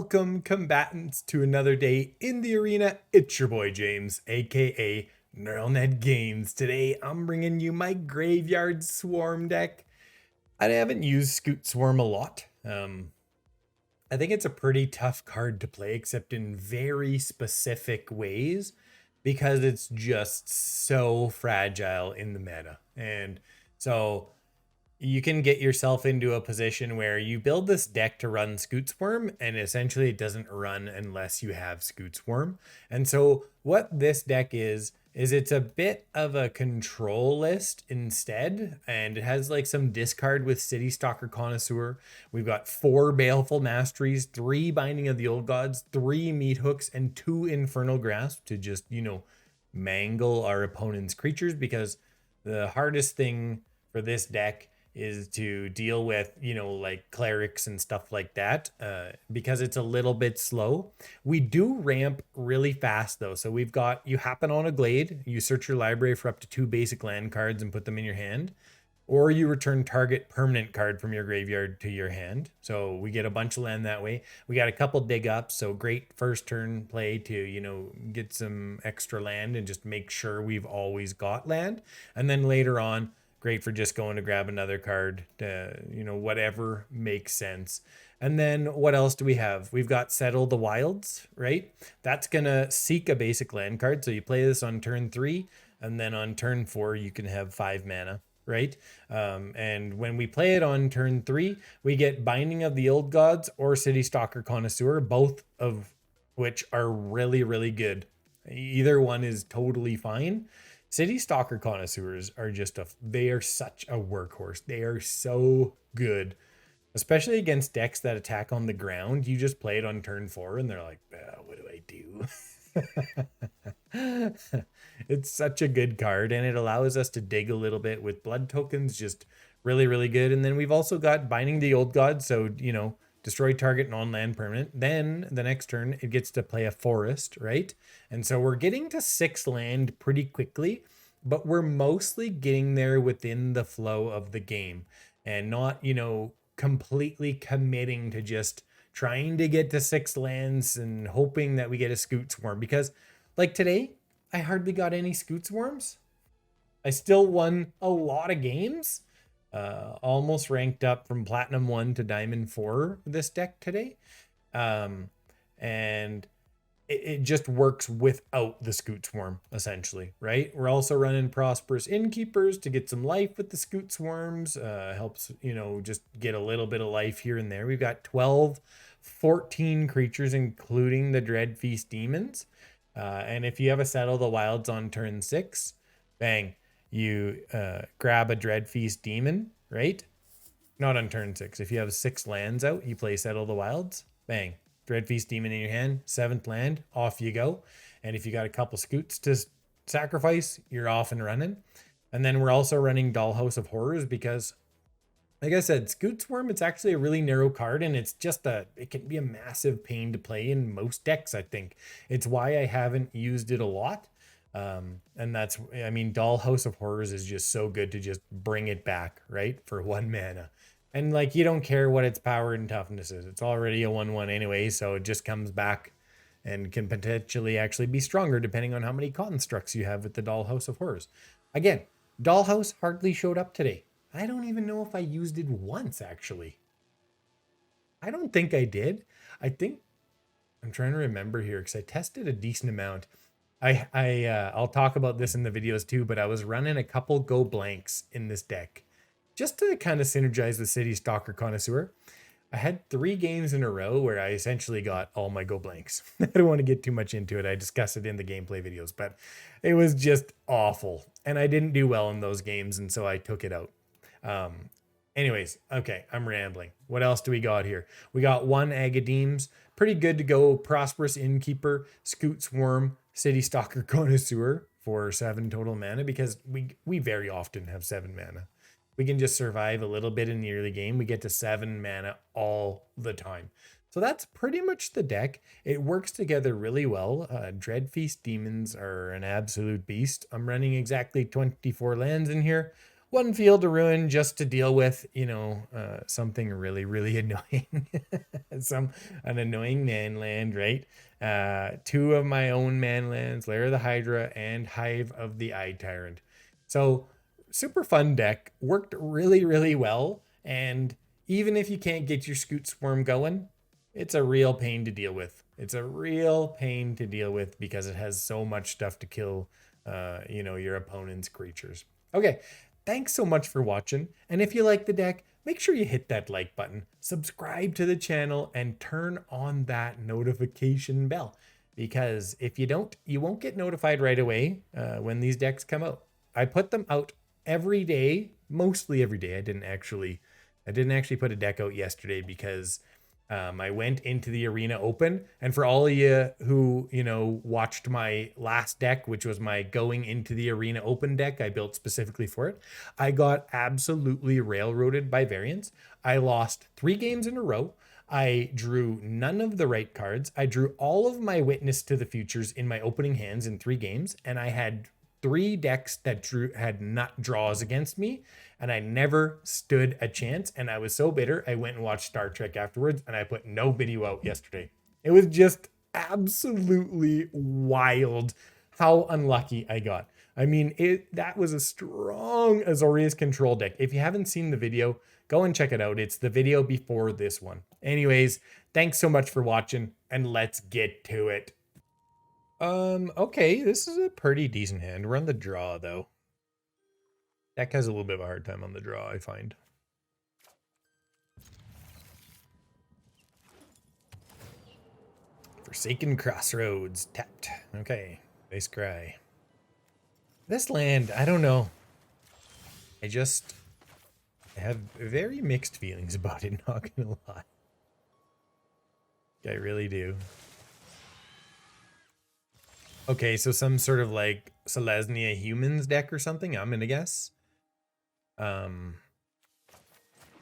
Welcome, combatants, to another day in the arena. It's your boy James, aka NeuralNet Games. Today, I'm bringing you my Graveyard Swarm deck. I haven't used Scute Swarm a lot. I think it's a pretty tough card to play, except in very specific ways, because it's just so fragile in the meta. And so you can get yourself into a position where you build this deck to run Scute Swarm, and essentially it doesn't run unless you have Scute Swarm. And so what this deck is it's a bit of a control list instead, and it has like some discard with Citystalker Connoisseur. We've got 4 Baleful Masteries, 3 Binding of the Old Gods, 3 Meathooks, and 2 Infernal Grasp to just, mangle our opponent's creatures, because the hardest thing for this deck is to deal with, like clerics and stuff like that, because it's a little bit slow. We do ramp really fast though. So we've got, you happen on a glade, you search your library for up to 2 basic land cards and put them in your hand, or you return target permanent card from your graveyard to your hand. So we get a bunch of land that way. We got a couple dig ups, so great first turn play to, get some extra land and just make sure we've always got land. And then later on, great for just going to grab another card, whatever makes sense. And then what else do we have? We've got Settle the Wilds, right? That's going to seek a basic land card. So you play this on turn 3, and then on turn 4, you can have 5 mana, right? And when we play it on turn 3, we get Binding of the Old Gods or Citystalker Connoisseur, both of which are really, really good. Either one is totally fine. Citystalker Connoisseurs are they are such a workhorse. They are so good, especially against decks that attack on the ground. You just play it on turn 4 and they're like, what do I do? It's such a good card, and it allows us to dig a little bit with blood tokens. Just really, really good. And then we've also got Binding the Old Gods. So, destroy target non-land permanent. Then the next turn, it gets to play a forest, right? And so we're getting to 6 land pretty quickly, but we're mostly getting there within the flow of the game and not, completely committing to just trying to get to 6 lands and hoping that we get a Scute Swarm. Because like today, I hardly got any Scute Swarms. I still won a lot of games. Almost ranked up from Platinum 1 to Diamond 4 this deck today. And it just works without the Scute Swarm, essentially, right? We're also running Prosperous Innkeepers to get some life with the Scute Swarms. Helps, just get a little bit of life here and there. We've got 14 creatures, including the Dreadfeast Demons. And if you have a Settle the Wilds on turn 6, bang, you grab a Dreadfeast Demon, right? Not on turn 6. If you have 6 lands out, you play Settle the Wilds, bang, Dreadfeast Demon in your hand, 7th land, off you go. And if you got a couple Scutes to sacrifice, you're off and running. And then we're also running Dollhouse of Horrors because, like I said, Scute Swarm, it's actually a really narrow card, and it's just it can be a massive pain to play in most decks, I think. It's why I haven't used it a lot. And Dollhouse of Horrors is just so good to just bring it back, right? For 1 mana. And like, you don't care what its power and toughness is. It's already a 1/1 anyway, so it just comes back and can potentially actually be stronger depending on how many constructs you have with the Dollhouse of Horrors. Again, Dollhouse hardly showed up today. I don't even know if I used it once, actually. I don't think I did. I'm trying to remember here because I tested a decent amount. I'll talk about this in the videos too, but I was running a couple go blanks in this deck just to kind of synergize the Citystalker Connoisseur. I had 3 games in a row where I essentially got all my go blanks. I don't want to get too much into it. I discuss it in the gameplay videos, but it was just awful. And I didn't do well in those games, and so I took it out. Anyways, okay, I'm rambling. What else do we got here? We got 1 Agadeems. Pretty good to go. Prosperous Innkeeper, Scute Swarm, Citystalker Connoisseur for 7 total mana, because we very often have 7 mana. We can just survive a little bit in the early game. We get to 7 mana all the time. So that's pretty much the deck. It works together really well. Dreadfeast Demons are an absolute beast. I'm running exactly 24 lands in here. one field to ruin just to deal with, you know, something really, really annoying. An annoying man land, right? Two of my own man lands, Lair of the Hydra and Hive of the Eye Tyrant. So super fun deck, worked really, really well. And even if you can't get your Scute Swarm going, it's a real pain to deal with. It's a real pain to deal with because it has so much stuff to kill, you know, your opponent's creatures. Okay, thanks so much for watching. And if you like the deck, make sure you hit that like button, subscribe to the channel, and turn on that notification bell. Because if you don't, you won't get notified right away when these decks come out. I put them out every day, mostly every day. I didn't actually put a deck out yesterday because I went into the arena open, and for all of you who, you know, watched my last deck, which was my going into the arena open deck I built specifically for it, I got absolutely railroaded by variants. I lost 3 games in a row. I drew none of the right cards. I drew all of my Witness to the Futures in my opening hands in 3 games, and I had 3 decks that had nut draws against me, and I never stood a chance. And I was so bitter, I went and watched Star Trek afterwards, and I put no video out yesterday. It was just absolutely wild how unlucky I got. I mean, that was a strong Azorius control deck. If you haven't seen the video, go and check it out. It's the video before this one. Anyways, thanks so much for watching, and let's get to it. Okay, this is a pretty decent hand. We're on the draw, though. Deck has a little bit of a hard time on the draw, I find. Forsaken Crossroads, tapped. Okay, base cry. This land, I don't know. I have very mixed feelings about it, not gonna lie. I really do. Okay, so some sort of like Selesnya Humans deck or something, I'm gonna guess.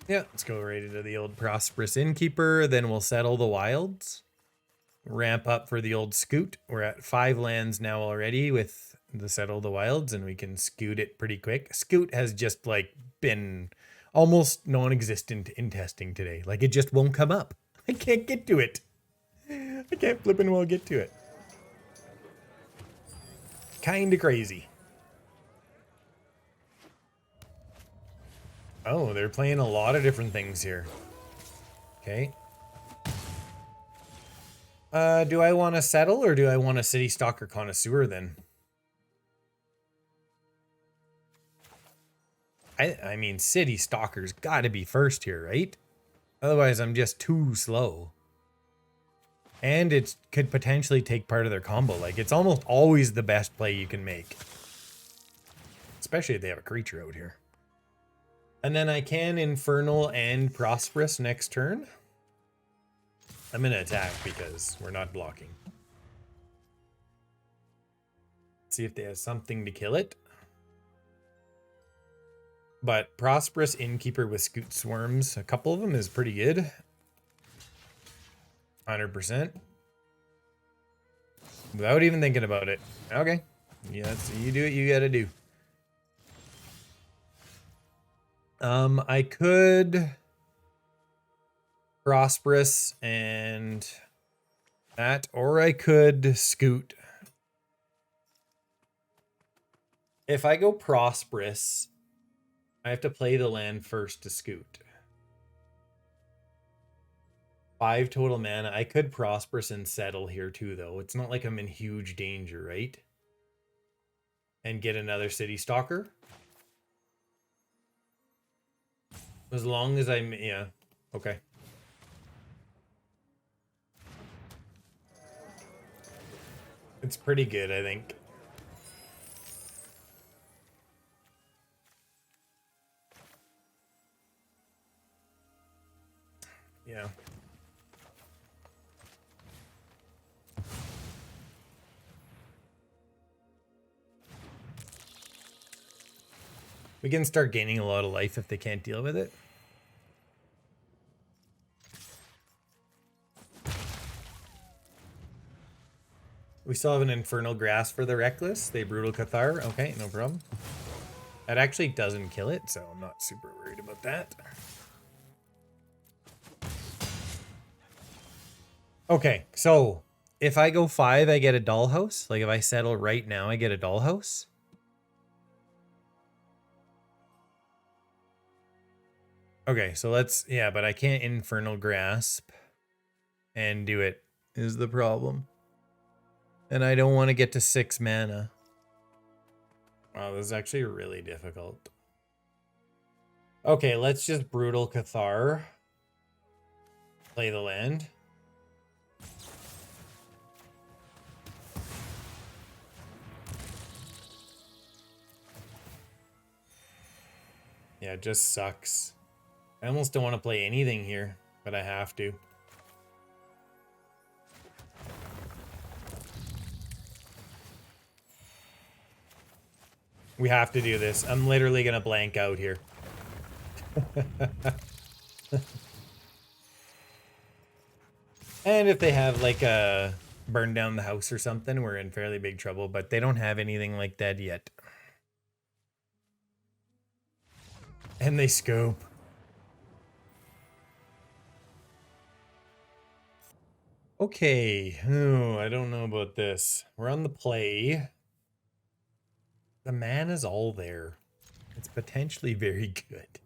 Yeah, let's go right into the old Prosperous Innkeeper, then we'll settle the wilds. Ramp up for the old Scute. We're at 5 lands now already with the Settle the Wilds, and we can Scute it pretty quick. Scute has just like been almost non-existent in testing today. Like it just won't come up. I can't get to it. I can't flippin' well get to it. Kinda crazy. Oh, they're playing a lot of different things here. Okay. Do I want to settle or do I want a Citystalker Connoisseur then? I mean, Citystalker's got to be first here, right? Otherwise, I'm just too slow. And it could potentially take part of their combo. Like, it's almost always the best play you can make. Especially if they have a creature out here. And then I can Infernal and Prosperous next turn. I'm going to attack because we're not blocking. See if they have something to kill it. But Prosperous Innkeeper with Scute Swarms, a couple of them is pretty good. 100%. Without even thinking about it. Okay. Yeah, so you do what you gotta do. I could Prosperous and that, or I could Scute. If I go Prosperous, I have to play the land first to Scute. 5 total mana. I could Prosperous and settle here too, though. It's not like I'm in huge danger, right? And get another Citystalker. As long as I'm, yeah, okay. It's pretty good, I think. Yeah. We can start gaining a lot of life if they can't deal with it. We still have an Infernal Grasp for the Reckless. They Brutal Cathar. Okay, no problem. That actually doesn't kill it, so I'm not super worried about that. Okay, so if I go 5, I get a Dollhouse. Like if I settle right now, I get a Dollhouse. Okay, so let's, yeah, but I can't Infernal Grasp and do it is the problem. And I don't want to get to 6 mana. Wow, this is actually really difficult. Okay, let's just Brutal Cathar. Play the land. Yeah, it just sucks. I almost don't want to play anything here, but I have to. We have to do this. I'm literally going to blank out here. And if they have like a burn down the house or something, we're in fairly big trouble, but they don't have anything like that yet. And they scope. Okay. Oh, I don't know about this. We're on the play. The mana's all there. It's potentially very good.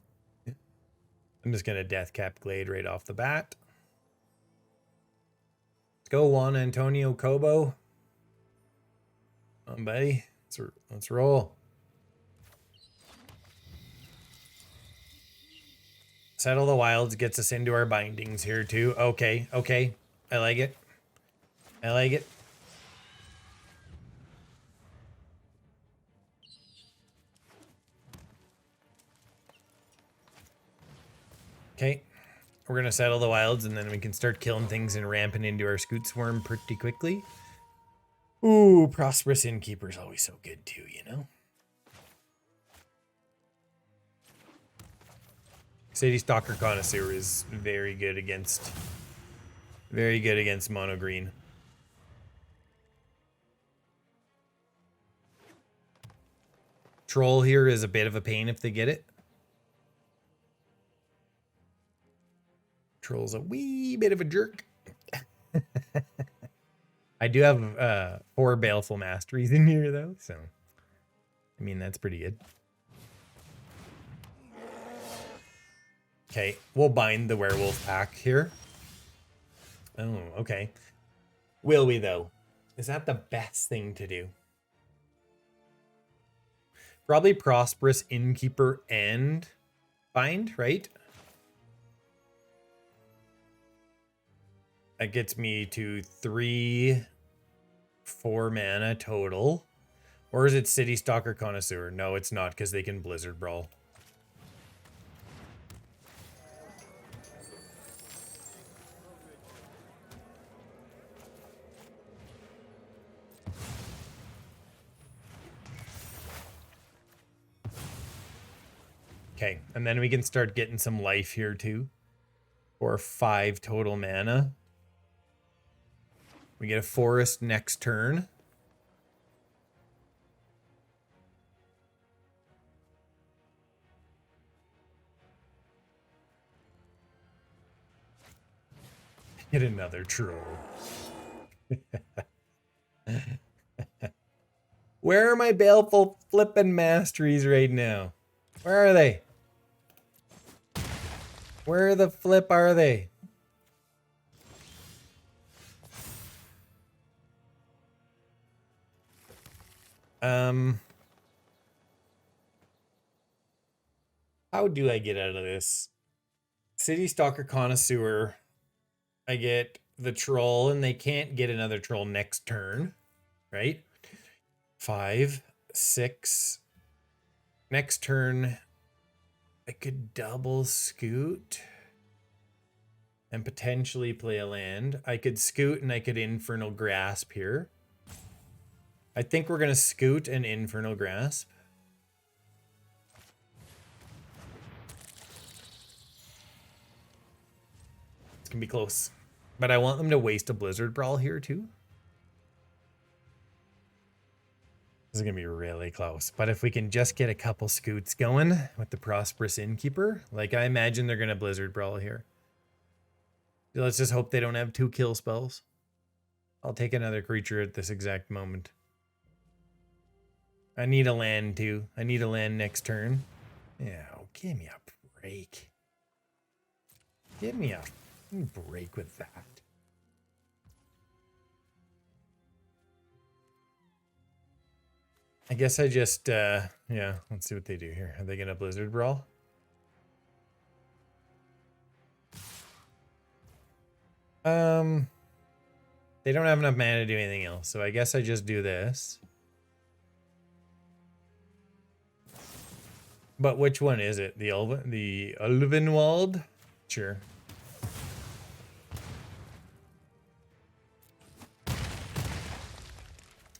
I'm just going to Deathcap Glade right off the bat. Let's go, Juan Antonio Cobo. Come on, buddy. Let's roll. Settle the Wilds gets us into our bindings here too. Okay, okay. I like it. I like it. Okay. We're going to settle the Wilds and then we can start killing things and ramping into our Scute Swarm pretty quickly. Ooh, Prosperous Innkeeper is always so good too, you know? Citystalker Connoisseur is very good against mono green. Troll here is a bit of a pain if they get it. Troll's a wee bit of a jerk. I do have 4 Baleful Masteries in here though, so I mean that's pretty good. Okay, we'll bind the werewolf pack here. Oh, okay. Will we though? Is that the best thing to do? Probably Prosperous Innkeeper and bind, right? That gets me to 3, 4 mana total. Or is it Citystalker Connoisseur? No, it's not because they can Blizzard Brawl. Okay, and then we can start getting some life here too. For 5 total mana. We get a forest next turn. Get another troll. Where are my Baleful flippin' Masteries right now? Where are they? Where the flip are they? How do I get out of this? Citystalker Connoisseur. I get the troll, and they can't get another troll next turn, right? 5, 6. Next turn, I could double Scute and potentially play a land. I could Scute and I could Infernal Grasp here. I think we're going to Scute and Infernal Grasp. It's going to be close. But I want them to waste a Blizzard Brawl here too. This is going to be really close. But if we can just get a couple scoots going with the Prosperous Innkeeper, like I imagine they're going to Blizzard Brawl here. Let's just hope they don't have 2 kill spells. I'll take another creature at this exact moment. I need a land too. I need a land next turn. Yeah, give me a break. Give me a break with that. I guess I just, yeah, let's see what they do here. Are they going to Blizzard Brawl? They don't have enough mana to do anything else, so I guess I just do this. But which one is it? The Ulvenwald? Sure.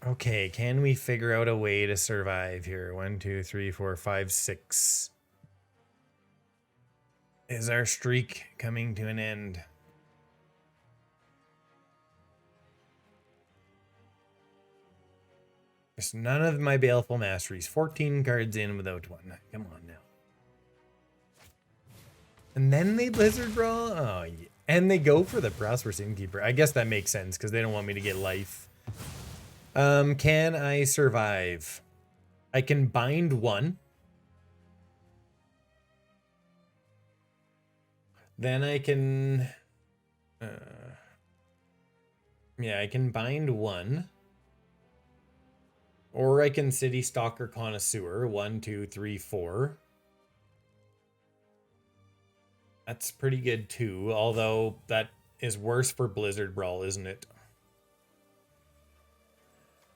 Okay, can we figure out a way to survive here? 1, 2, 3, 4, 5, 6. Is our streak coming to an end? There's none of my Baleful Masteries. 14 cards in without one. Come on now. And then they Blizzard Brawl? Oh, yeah. And they go for the Prosperous Innkeeper. I guess that makes sense because they don't want me to get life. Can I survive? I can bind 1. Then I can... yeah, I can bind 1. Or I can Citystalker Connoisseur. 1, 2, 3, 4. That's pretty good too, although that is worse for Blizzard Brawl, isn't it?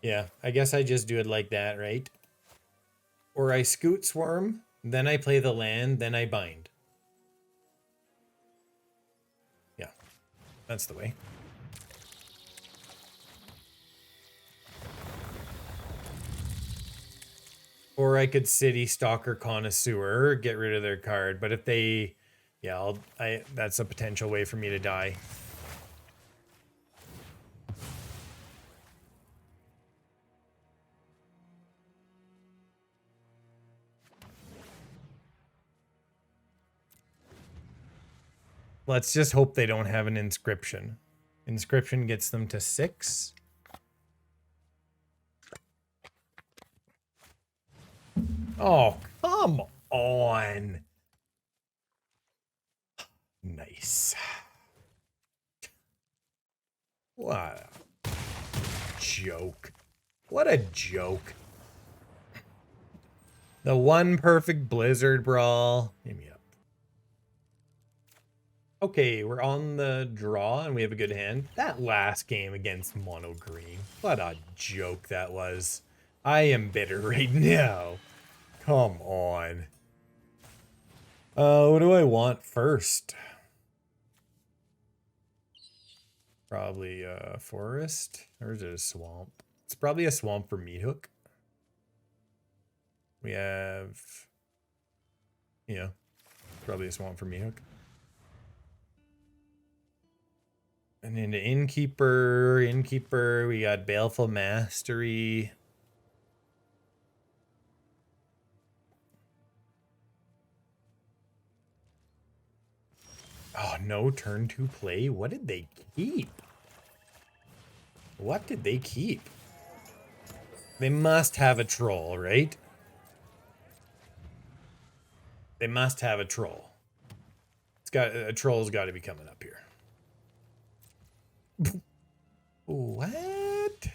Yeah, I guess I just do it like that, right? Or I Scute Swarm, then I play the land, then I bind. Yeah, that's the way. Or I could Citystalker Connoisseur, get rid of their card, but if they... yeah, that's a potential way for me to die. Let's just hope they don't have an inscription. Inscription gets them to 6. Oh, come on. Nice. What a joke. What a joke. The one perfect Blizzard Brawl. Give me up. Okay, we're on the draw and we have a good hand. That last game against Mono Green. What a joke that was. I am bitter right now. Come on. What do I want first? Probably a forest. Or is it a swamp? It's probably a swamp for Meathook. We have... yeah. Probably a swamp for Meathook. And into Innkeeper, we got Baleful Mastery. Oh, no turn 2 play? What did they keep? What did they keep? They must have a troll, right? They must have a troll. A troll's got to be coming up here. What?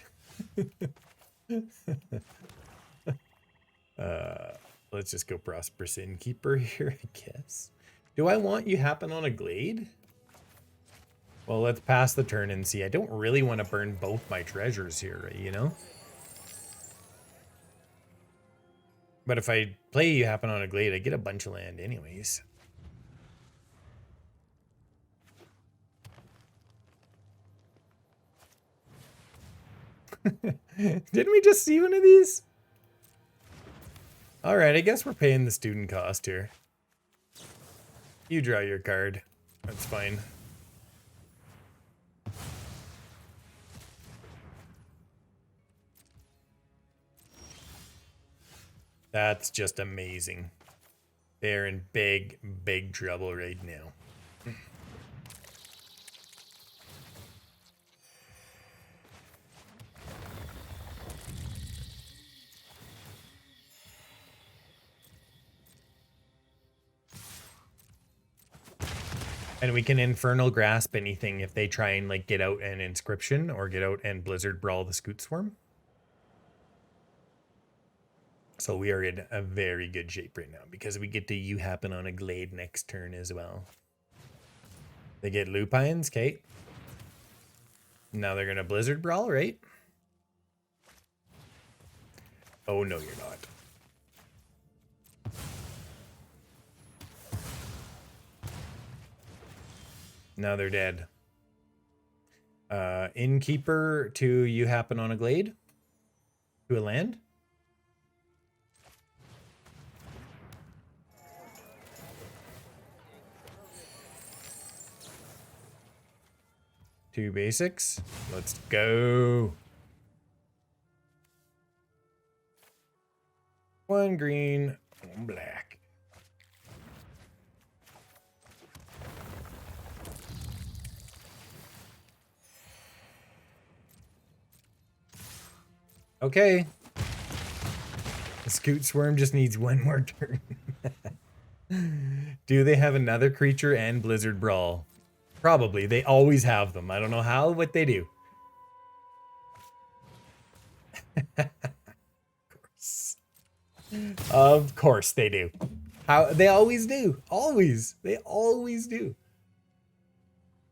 Let's just go Prosperous Innkeeper here, I guess. Do I want you happen on a glade? Well, let's pass the turn and see. I don't really want to burn both my treasures here, right, you know? But if I play you happen on a glade, I get a bunch of land anyways. Didn't we just see one of these? Alright, I guess we're paying the student cost here. You draw your card. That's fine. That's just amazing. They're in big, big trouble right now. And we can Infernal Grasp anything if they try and like get out an Inscription or get out and Blizzard Brawl the Scute Swarm. So we are in a very good shape right now because we get to You Happen on a Glade next turn as well. They get Lupines, okay. Now they're going to Blizzard Brawl, right? Oh, no, you're not. Now they're dead. Innkeeper to You Happen on a Glade. To a land. Two basics. Let's go. One green, one black. Okay. The Scute Swarm just needs one more turn. Do they have another creature and Blizzard Brawl? Probably. They always have them. I don't know how, but they do. Of course. Of course they do. How they always do. Always. They always do.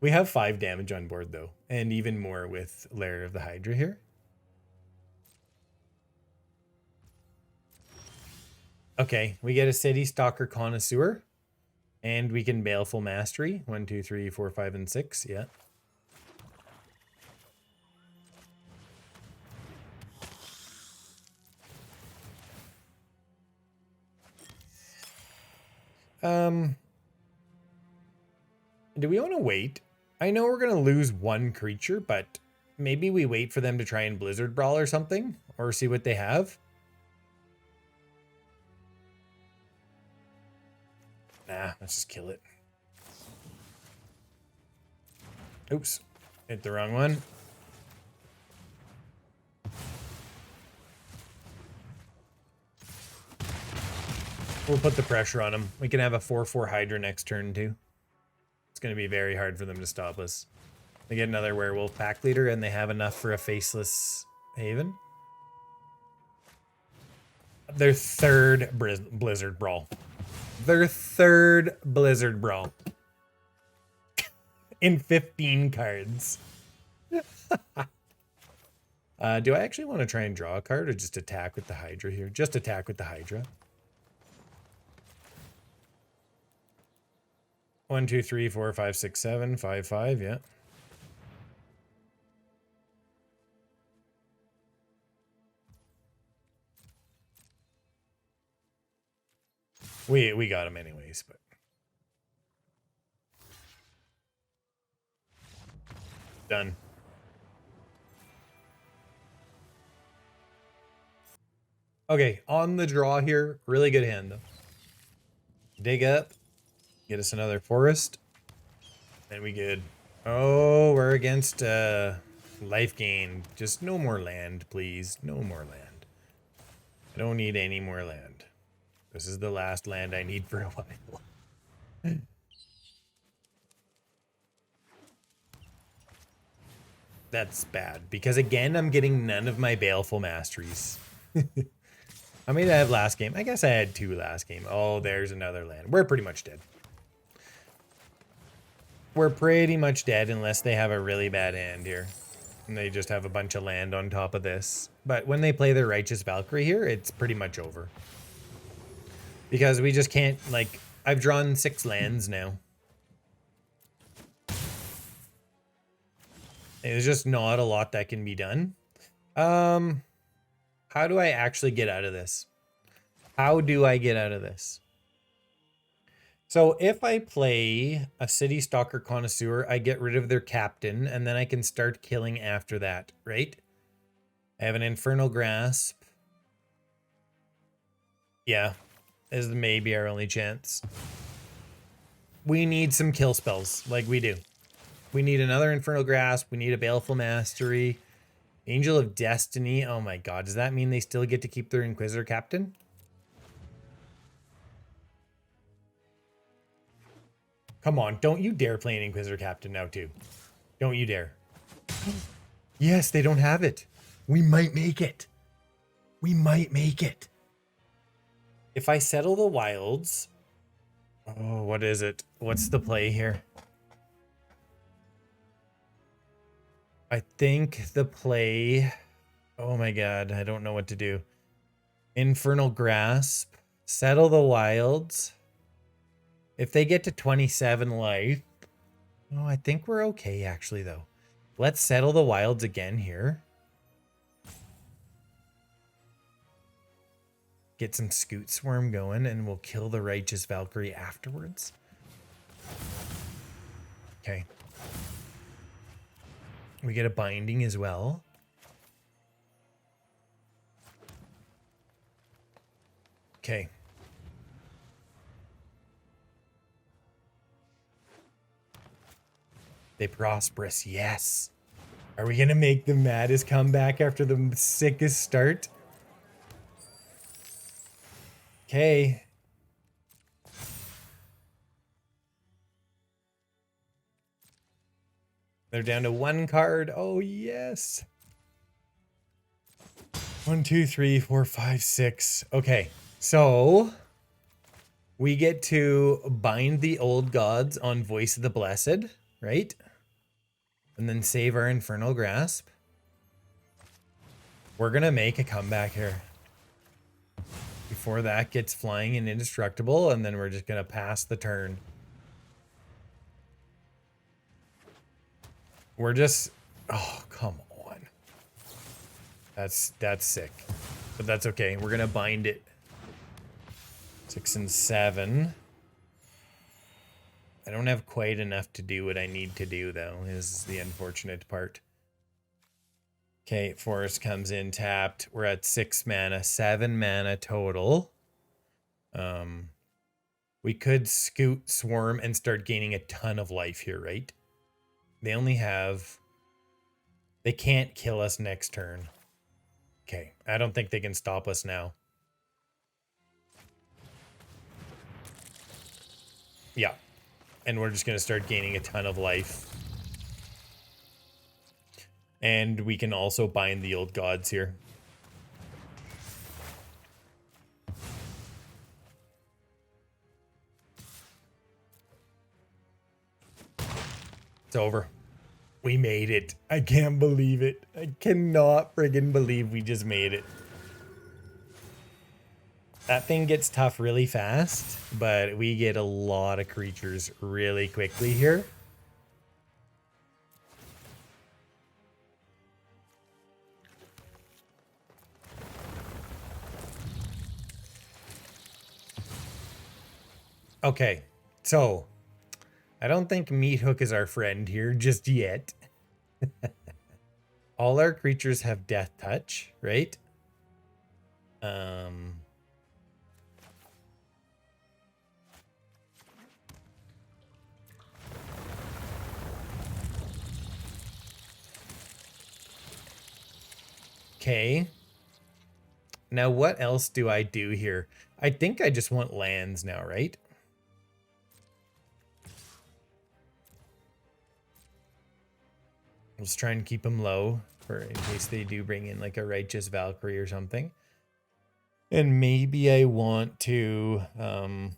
We have 5 damage on board though, and even more with Lair of the Hydra here. Okay, we get a Citystalker Connoisseur. And we can Baleful Mastery. 1, 2, 3, 4, 5, and 6. Yeah. Do we want to wait? I know we're going to lose one creature, but maybe we wait for them to try and Blizzard Brawl or something, or see what they have. Nah, let's just kill it. Oops, hit the wrong one. We'll put the pressure on them. We can have a 4/4 Hydra next turn too. It's going to be very hard for them to stop us. They get another Werewolf Pack Leader and they have enough for a Faceless Haven. Their third Blizzard Brawl. Their third Blizzard Brawl. In 15 cards. Do I actually want to try and draw a card or just attack with the Hydra here? Just attack with the Hydra. 1, 2, 3, 4, 5, 6, 7, 5, 5, yeah. We got him anyways, but done. Okay, on the draw here, really good hand though. Dig up, get us another forest, and we good. Oh, we're against life gain. Just no more land, please. No more land. I don't need any more land. This is the last land I need for a while. That's bad, because again, I'm getting none of my Baleful Masteries. How many did I have last game? I guess I had 2 last game. Oh, there's another land. We're pretty much dead. We're pretty much dead unless they have a really bad hand here. And they just have a bunch of land on top of this. But when they play their Righteous Valkyrie here, it's pretty much over. Because we just can't, like, I've drawn 6 lands now. There's just not a lot that can be done. How do I actually get out of this? How do I get out of this? So if I play a Citystalker Connoisseur, I get rid of their captain, and then I can start killing after that, right? I have an Infernal Grasp. Yeah, this is maybe our only chance. We need some kill spells, like we do. We need another Infernal Grasp. We need a Baleful Mastery. Angel of Destiny. Oh my god, does that mean they still get to keep their Inquisitor Captain? Come on, don't you dare play an Inquisitor Captain now too. Don't you dare. Yes, they don't have it. We might make it. We might make it. If I settle the wilds... Oh, what is it? What's the play here? I think the play... Oh my god, I don't know what to do. Infernal Grasp. Settle the wilds. If they get to 27 life... Oh, I think we're okay actually though. Let's settle the wilds again here. Get some Scute Swarm going and we'll kill the Righteous Valkyrie afterwards. Okay. We get a binding as well. Okay. They Prosperous, yes. Are we gonna make the maddest comeback after the sickest start? Okay. They're down to one card. Oh, yes. 1, 2, 3, 4, 5, 6. Okay, so we get to bind the old gods on Voice of the Blessed, right? And then save our Infernal Grasp. We're going to make a comeback here. Before that gets flying and indestructible, and then we're just going to pass the turn. We're just... Oh, come on. That's sick. But that's okay. We're going to bind it. 6 and 7. I don't have quite enough to do what I need to do, though, is the unfortunate part. Okay, Forest comes in tapped. We're at 6 mana, 7 mana total. We could Scute Swarm and start gaining a ton of life here, right? They only have... They can't kill us next turn. Okay, I don't think they can stop us now. Yeah, and we're just going to start gaining a ton of life. And we can also bind the old gods here. It's over. We made it. I can't believe it. I cannot friggin' believe we just made it. That thing gets tough really fast, but we get a lot of creatures really quickly here. Okay, so I don't think Meathook is our friend here just yet. All our creatures have Death Touch, right? Okay. Now what else do I do here? I think I just want lands now, right? Let's try and keep them low for in case they do bring in like a Righteous Valkyrie or something. And maybe I want to, I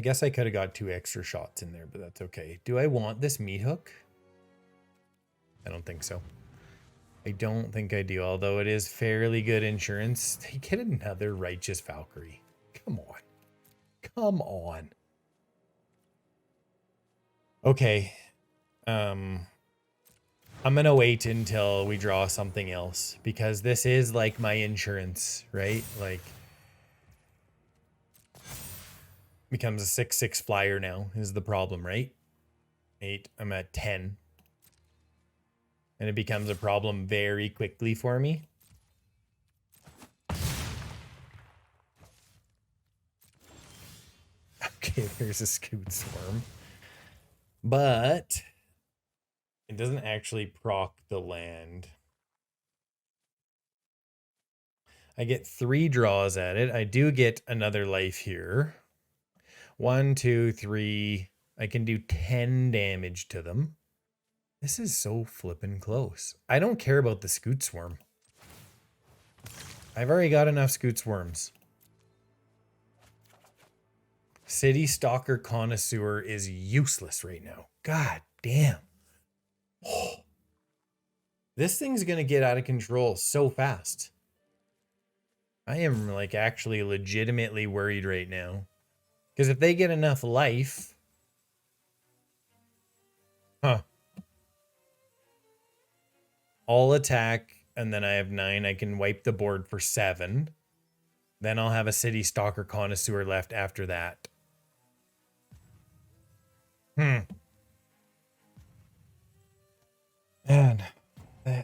guess I could have got 2 extra shots in there, but that's okay. Do I want this Meathook? I don't think so. I don't think I do, although it is fairly good insurance. They get another Righteous Valkyrie. Come on. Come on. Okay. I'm gonna wait until we draw something else because this is like my insurance, right? Like becomes a 6/6 flyer now is the problem, right? 8. I'm at 10. And it becomes a problem very quickly for me. Okay, there's a Scute Swarm. But it doesn't actually proc the land. I get 3 draws at it. I do get another life here. 1, 2, 3. I can do 10 damage to them. This is so flippin' close. I don't care about the Scute Swarm. I've already got enough Scute Swarms. Citystalker Connoisseur is useless right now. God damn. Oh. This thing's gonna get out of control so fast. I am like actually legitimately worried right now. Because if they get enough life... Huh. All attack, and then I have 9. I can wipe the board for 7. Then I'll have a Citystalker Connoisseur left after that. Man,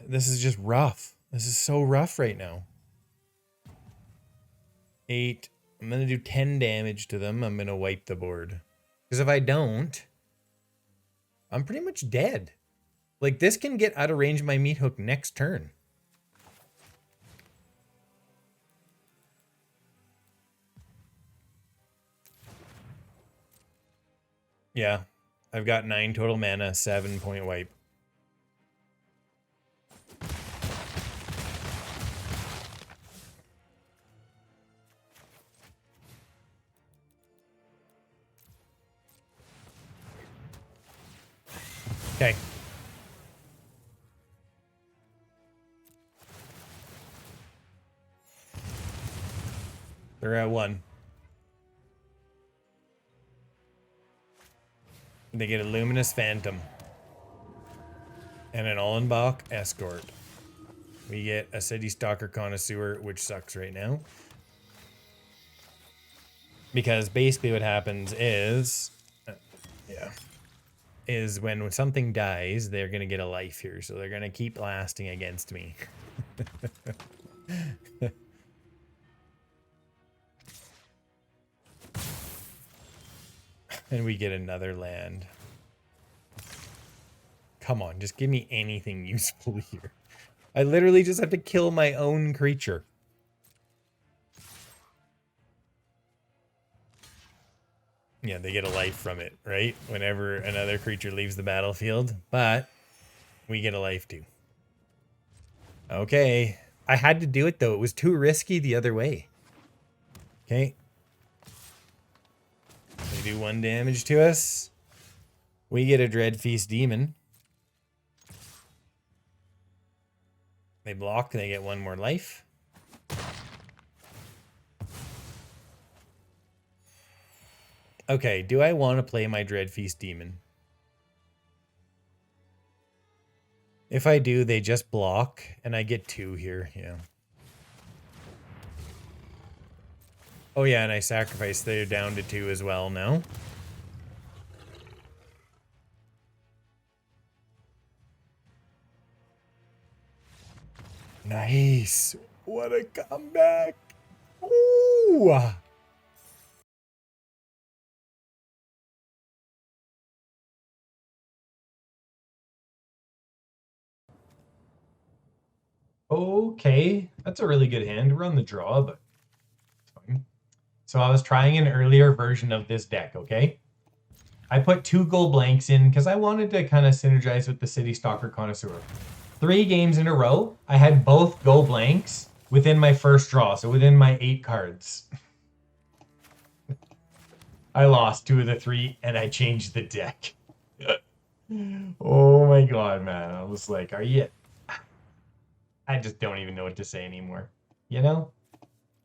this is just rough. This is so rough right now. 8. I'm going to do 10 damage to them. I'm going to wipe the board. Because if I don't, I'm pretty much dead. Like, this can get out of range of my Meathook next turn. Yeah. I've got 9 total mana, 7-point wipe. Okay. They're at 1. They get a Luminous Phantom. And an Allenbach Escort. We get a Citystalker Connoisseur, which sucks right now. Because basically what happens is... is when something dies, they're going to get a life here. So they're going to keep lasting against me. And we get another land. Come on, just give me anything useful here. I literally just have to kill my own creature. Yeah, they get a life from it, right? Whenever another creature leaves the battlefield. But we get a life too. Okay. I had to do it though. It was too risky the other way. Okay. They do 1 damage to us. We get a Dreadfeast Demon. They block, they get 1 more life. Okay, do I want to play my Dreadfeast Demon? If I do, they just block, and I get 2 here, yeah. Oh yeah, and I sacrifice, they're down to 2 as well now. Nice. What a comeback. Ooh. Okay, that's a really good hand. We're on the draw, but it's fine. So I was trying an earlier version of this deck, okay? I put 2 gold blanks in because I wanted to kind of synergize with the Citystalker Connoisseur. 3 games in a row, I had both go blanks within my first draw, so within my 8 cards. I lost 2 of the 3, and I changed the deck. Oh my god, man. I was like, are you... I just don't even know what to say anymore. You know?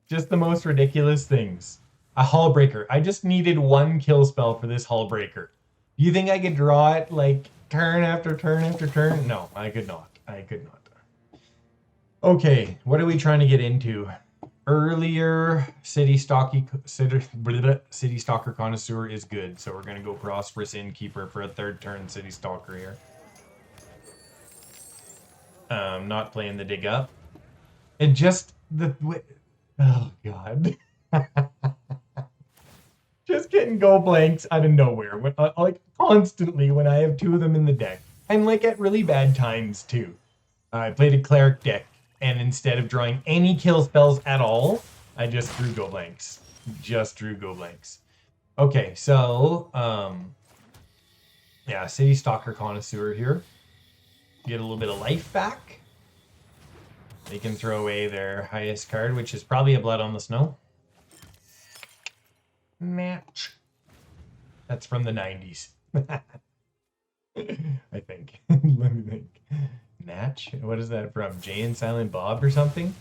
Just the most ridiculous things. A Hull Breaker. I just needed 1 kill spell for this Hull Breaker. Do you think I could draw it, like, turn after turn after turn? No, I could not. I could not. Okay, what are we trying to get into? Earlier, Citystalker Connoisseur is good, so we're going to go Prosperous Innkeeper for a 3rd turn Citystalker here. Not playing the dig up. And just the... Oh, God. Just getting go blanks out of nowhere. Like constantly when I have two of them in the deck. And like at really bad times too. I played a cleric deck, and instead of drawing any kill spells at all, I just drew go blanks. Okay, so yeah, Citystalker Connoisseur here. Get a little bit of life back. They can throw away their highest card, which is probably a Blood on the Snow. Match. That's from the 90s. I think. Let me think. Match? What is that from? Jay and Silent Bob or something?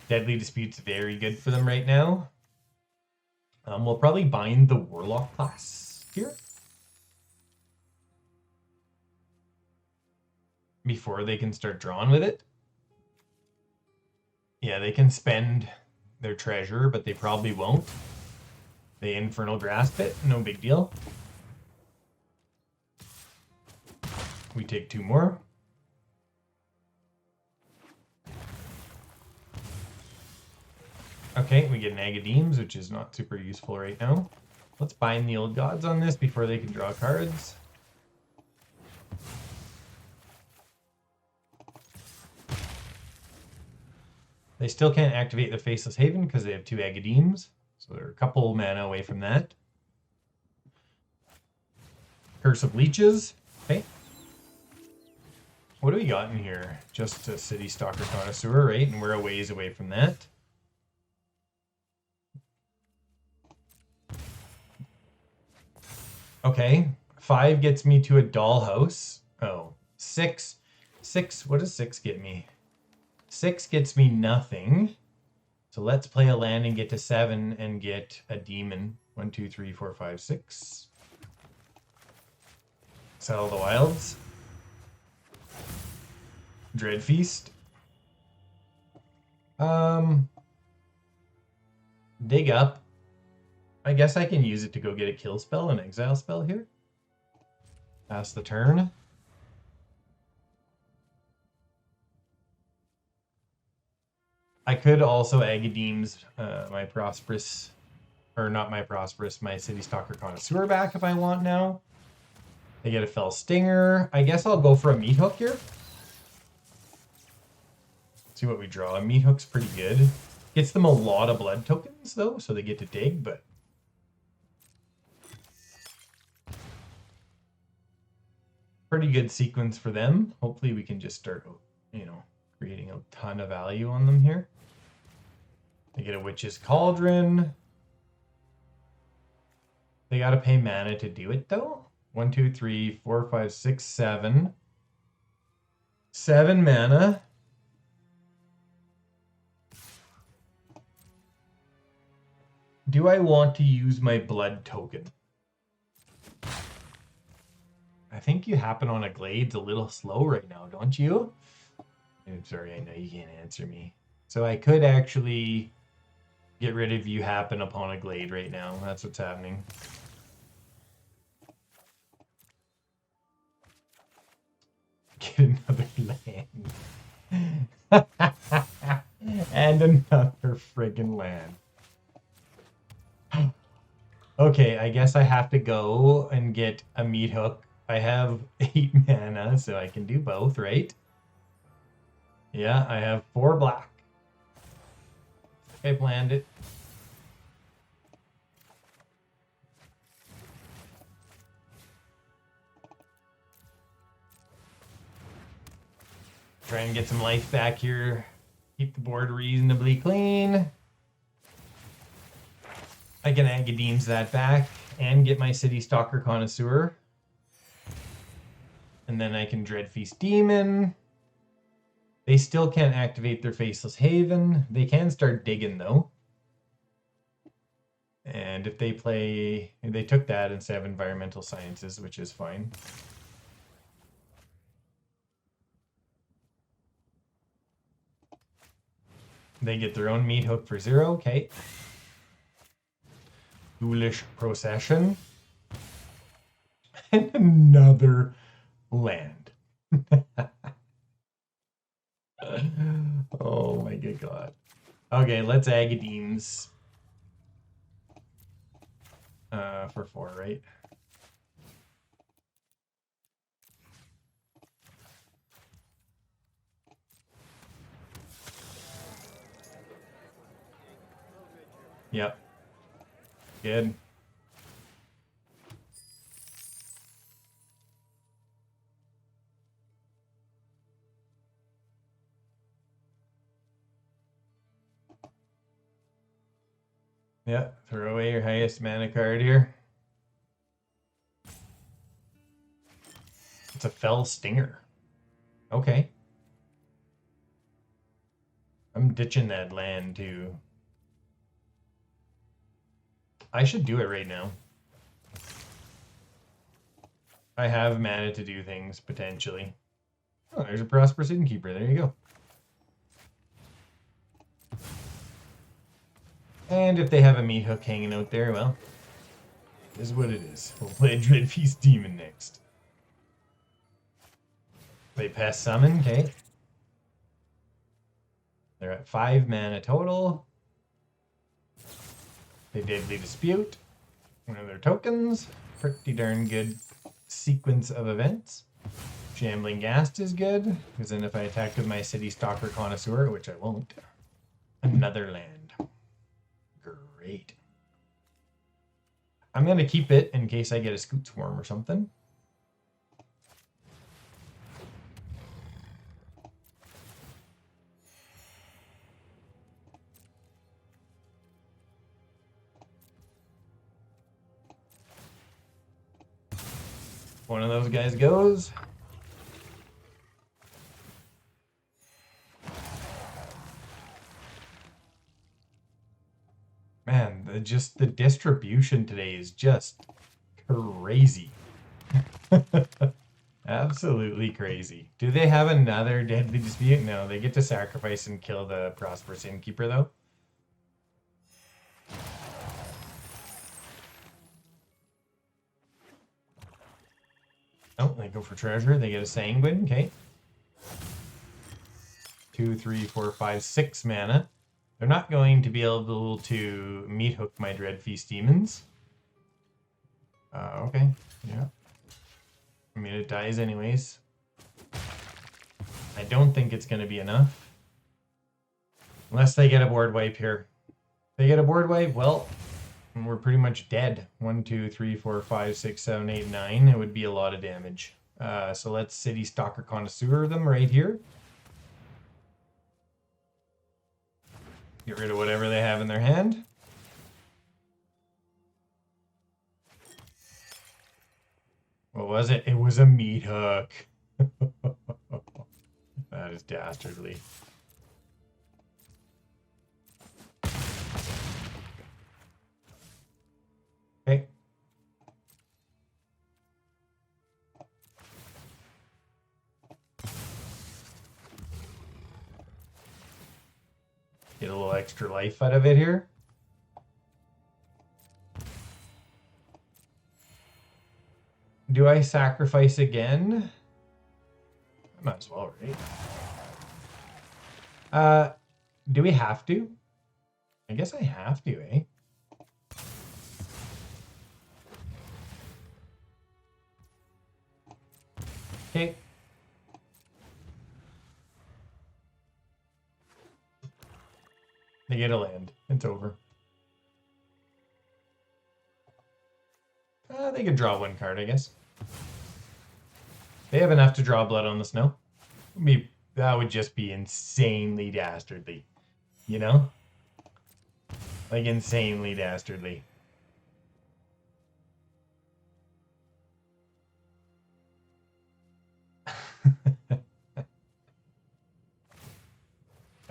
Deadly Dispute's very good for them right now. We'll probably bind the Warlock class here. Before they can start drawing with it. Yeah, they can spend their treasure, but they probably won't. They Infernal Grasp it, no big deal. We take two more. Okay, we get an Agadeems, which is not super useful right now. Let's bind the Old Gods on this before they can draw cards. They still can't activate the Faceless Haven because they have two Agadeems. So they're a couple mana away from that. Curse of Leeches. Okay. What do we got in here? Just a Citystalker Connoisseur, right? And we're a ways away from that. Okay. 5 gets me to a Dollhouse. Oh, 6. 6. What does 6 get me? 6 gets me nothing. So let's play a land and get to 7 and get a demon. 1, 2, 3, 4, 5, 6. Sell the wilds. Dreadfeast. Dig up. I guess I can use it to go get a kill spell, an exile spell here. Pass the turn. I could also Agadeem's my Prosperous, or not my Prosperous, my Citystalker Connoisseur back if I want now. They get a Fell Stinger. I guess I'll go for a Meathook here. See what we draw. A Meathook's pretty good. Gets them a lot of blood tokens though, so they get to dig, but pretty good sequence for them. Hopefully we can just start, you know, creating a ton of value on them here. They get a Witch's Cauldron. They gotta pay mana to do it though. 1, 2, 3, 4, 5, 6, 7. 7 mana. Do I want to use my blood token? I think you happen on a Glade's a little slow right now, don't you? I'm sorry, I know you can't answer me. So I could actually get rid of you happen upon a Glade right now. That's what's happening. Get another land. And another friggin' land. Okay, I guess I have to go and get a Meathook. I have 8 mana, so I can do both, right? Yeah, I have 4 black. I planned it. Try and get some life back here. Keep the board reasonably clean. I can Agadeem's that back and get my Citystalker Connoisseur. And then I can Dreadfeast Demon. They still can't activate their Faceless Haven. They can start digging though. And if they play, they took that instead of Environmental Sciences, which is fine. They get their own Meathook for 0, okay. Ghoulish Procession. And another land. Oh my good god. Okay, let's Agadeem's. For 4, right? Yep. Good. Yeah, throw away your highest mana card here. It's a Fell Stinger. Okay. I'm ditching that land too. I should do it right now. I have mana to do things, potentially. Oh, there's a Prosperous Innkeeper. There you go. And if they have a Meathook hanging out there, well, this is what it is. We'll play Dreadfeast Demon next. They pass summon, okay. They're at 5 mana total. They Deadly Dispute. One of their tokens. Pretty darn good sequence of events. Shambling Ghast is good, because then if I attack with my Citystalker Connoisseur, which I won't, another land. Great. I'm going to keep it in case I get a Scute Swarm or something. One of those guys goes. Man, the distribution today is just crazy. Absolutely crazy. Do they have another Deadly Dispute? No, they get to sacrifice and kill the Prosperous Innkeeper, though. Oh, they go for treasure. They get a Sanguine. Okay. 2, 3, 4, 5, 6 mana. They're not going to be able to Meathook my Dreadfeast Demons. Okay. Yeah. I mean, it dies anyways. I don't think it's going to be enough. Unless they get a board wipe here. If they get a board wipe, well, we're pretty much dead. 1, 2, 3, 4, 5, 6, 7, 8, 9. It would be a lot of damage. So let's Citystalker Connoisseur them right here. Get rid of whatever they have in their hand. What was it? It was a Meathook. That is dastardly. Okay. Get a little extra life out of it here. Do I sacrifice again? I might as well, right? Do we have to? I guess I have to, eh? Okay. They get a land. It's over. They could draw 1 card, I guess. They have enough to draw Blood on the Snow. That would just be insanely dastardly. You know? Like, insanely dastardly.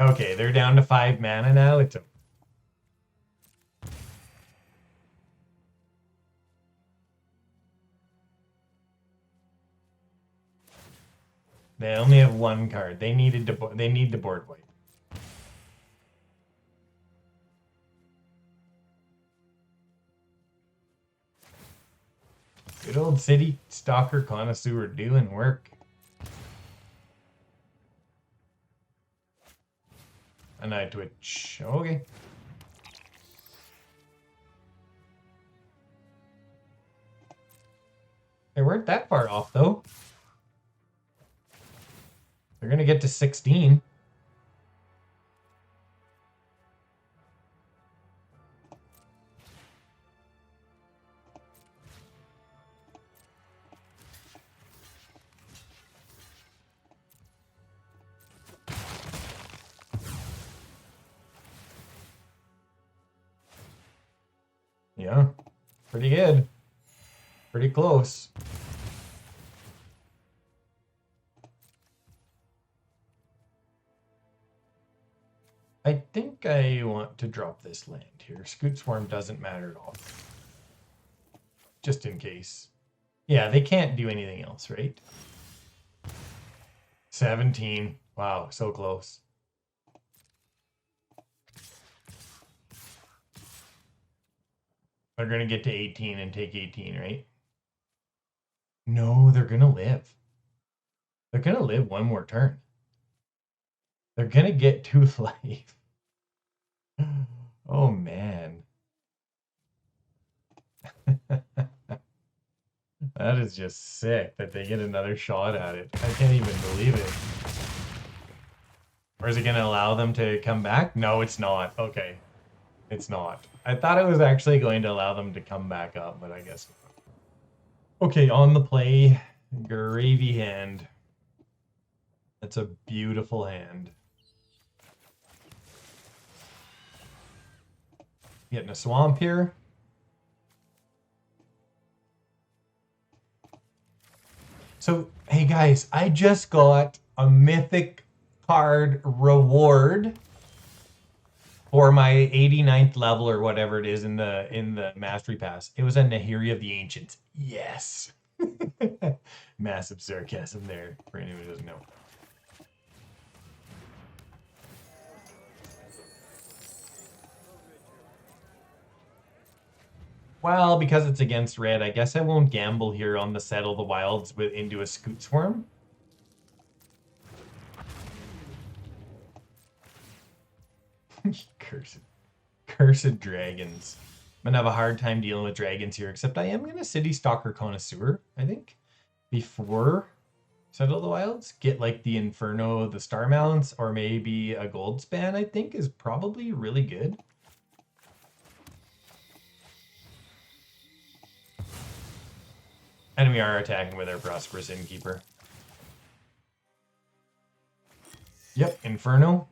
Okay, they're down to 5 mana now. It's a... They only have 1 card. They need the board wipe. Good old Citystalker Connoisseur doing work. And I twitch. Okay. They weren't that far off, though. They're going to get to 16. Yeah, pretty good. Pretty close. I think I want to drop this land here. Scute Swarm doesn't matter at all. Just in case. Yeah, they can't do anything else, right? 17. Wow, so close. They're going to get to 18 and take 18, right? No, they're going to live. They're going to live one more turn. They're going to get 2 life. Oh, man. That is just sick that they get another shot at it. I can't even believe it. Or is it going to allow them to come back? No, it's not. Okay. It's not. I thought it was actually going to allow them to come back up, but I guess not. Okay, on the play, gravy hand. That's a beautiful hand. Getting a swamp here. So, hey guys, I just got a mythic card reward for my 89th level or whatever it is in the mastery pass. It was a Nahiri of the Ancients. Yes. Massive sarcasm there for anyone who doesn't know. Well, because it's against red, I guess I won't gamble here on the Settle the Wilds into a Scute Swarm. Cursed dragons. I'm gonna have a hard time dealing with dragons here, except I am gonna Citystalker Connoisseur, I think, before Settle the Wilds. Get like the Inferno, the Star Mounts, or maybe a Gold Span, I think is probably really good. And we are attacking with our Prosperous Innkeeper. Yep, Inferno.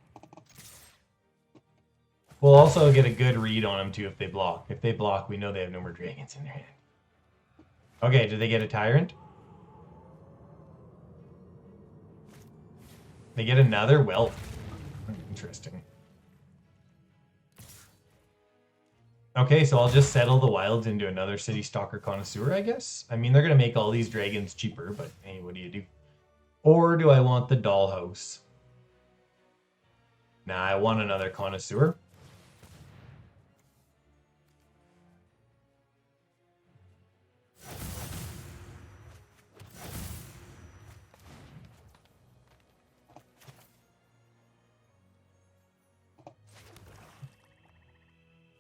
We'll also get a good read on them too if they block. If they block, we know they have no more dragons in their hand. Okay, did they get a Tyrant? They get another? Well, interesting. Okay, so I'll just settle the wilds into another Citystalker Connoisseur, I guess. I mean, they're going to make all these dragons cheaper, but hey, what do you do? Or do I want the Dollhouse? Nah, I want another Connoisseur.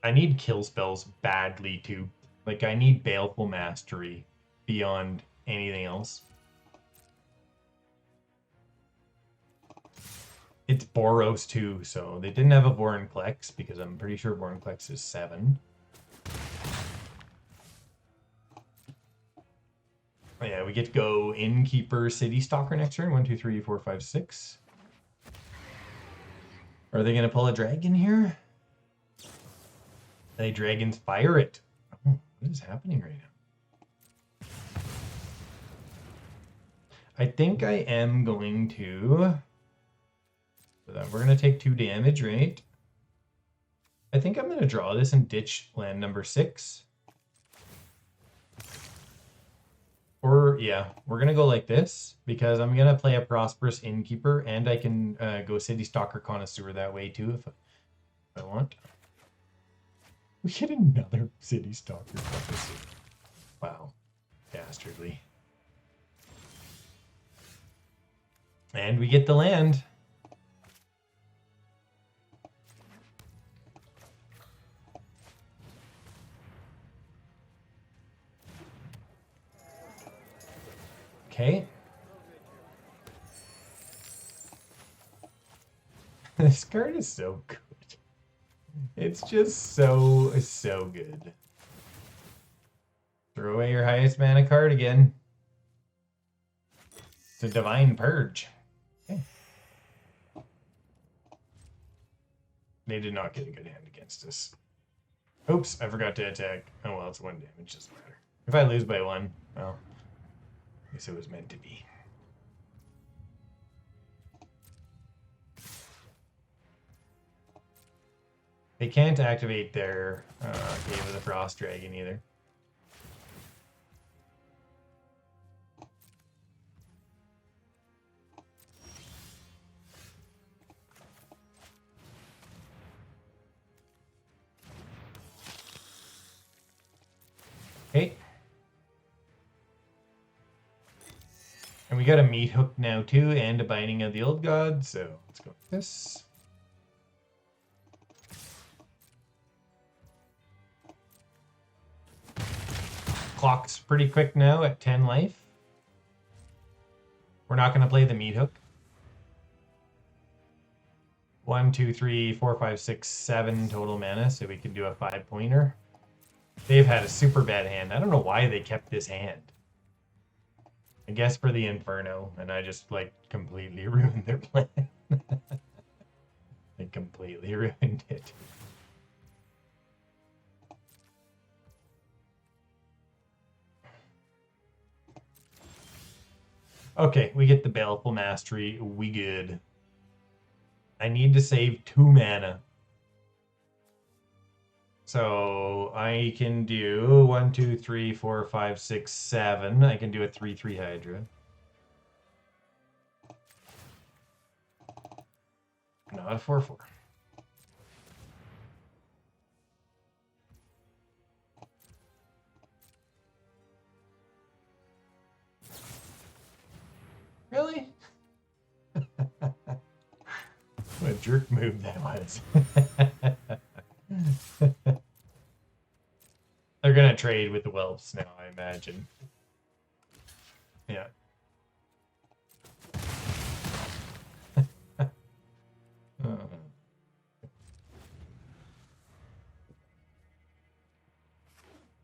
I need kill spells badly too. Like, I need Baleful Mastery beyond anything else. It's Boros too, so they didn't have a Vorinclex because I'm pretty sure Vorinclex is 7. Oh yeah, we get to go Innkeeper, Citystalker next turn. 1, 2, 3, 4, 5, 6. Are they gonna pull a dragon here? They dragons fire it. Oh, what is happening right now? I think I am going to. We're going to take 2 damage, right? I think I'm going to draw this and ditch land number 6. Or, yeah, we're going to go like this because I'm going to play a Prosperous Innkeeper and I can go Citystalker Connoisseur that way too if I want. We get another Citystalker Connoisseur. Wow. Dastardly. And we get the land. Okay. This card is so good. It's just so good. Throw away your highest mana card again. It's a Divine Purge. Okay. They did not get a good hand against us. Oops, I forgot to attack. Oh well, it's 1 damage, doesn't matter. If I lose by 1, well, I guess it was meant to be. They can't activate their Cave of the Frost Dragon either. Okay. And we got a Meathook now too, and a Binding of the Old God, so let's go with this. Clock's pretty quick now at 10 life. We're not going to play the Meathook. 1, 2, 3, 4, 5, 6, 7 total mana, so we can do a 5-pointer. They've had a super bad hand. I don't know why they kept this hand. I guess for the Inferno, and I just, like, completely ruined their plan. They completely ruined it. Okay, we get the Baleful Mastery. We good. I need to save 2 mana. So I can do 1, 2, 3, 4, 5, 6, 7. I can do a 3/3 Hydra. Not a 4/4. Really? What a jerk move that was. They're gonna trade with the Whelps now, I imagine. Yeah.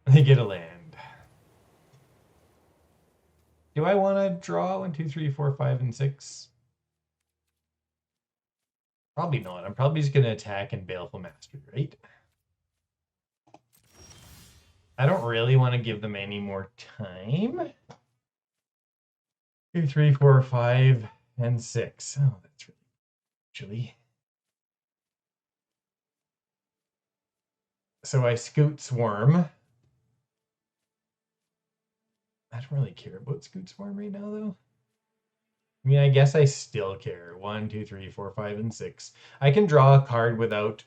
They get a land. Do I want to draw 1, 2, 3, 4, 5, and 6? Probably not. I'm probably just going to attack and Baleful Mastery, right? I don't really want to give them any more time. 2, 3, 4, 5, and 6. Oh, that's really actually. So I Scute Swarm. I don't really care about Scute Swarm right now, though. I mean, I guess I still care. 1, 2, 3, 4, 5, and 6. I can draw a card without,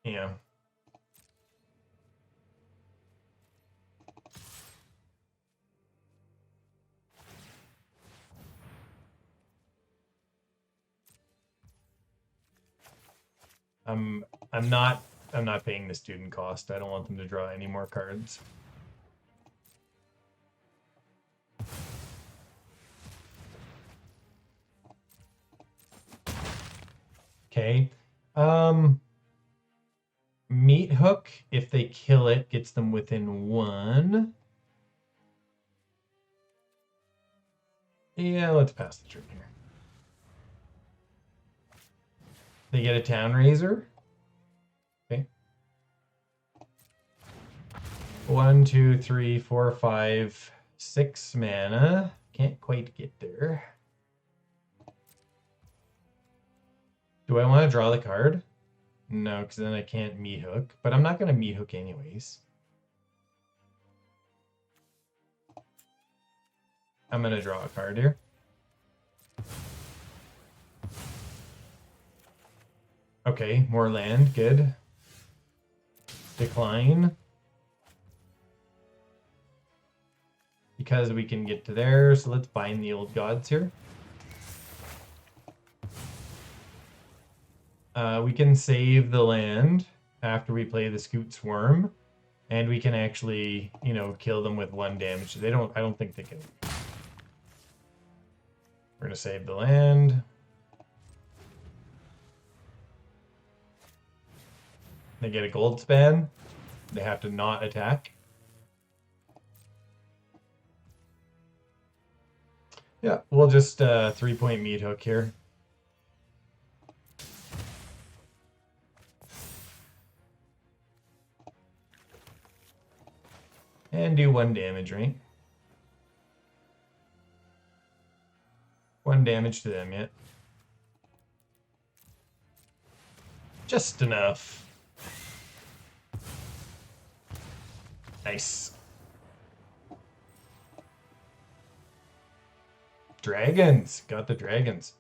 you know. I'm not paying the student cost. I don't want them to draw any more cards. Okay. Meathook, if they kill it, gets them within 1. Yeah, let's pass the turn here. They get a Town Razor. Okay. 1, 2, 3, 4, 5, 6 mana. Can't quite get there. Do I want to draw the card? No, because then I can't Meathook. But I'm not going to Meathook anyways. I'm going to draw a card here. Okay, more land. Good. Decline. Because we can get to there, so let's bind the old gods here. We can save the land after we play the Scute Swarm, and we can actually, you know, kill them with 1 damage. I don't think they can. We're going to save the land. They get a gold span. They have to not attack. Yeah, we'll just 3-point Meathook here. And do 1 damage, right? 1 damage to them, yeah. Just enough. Nice. Dragons. Got the dragons.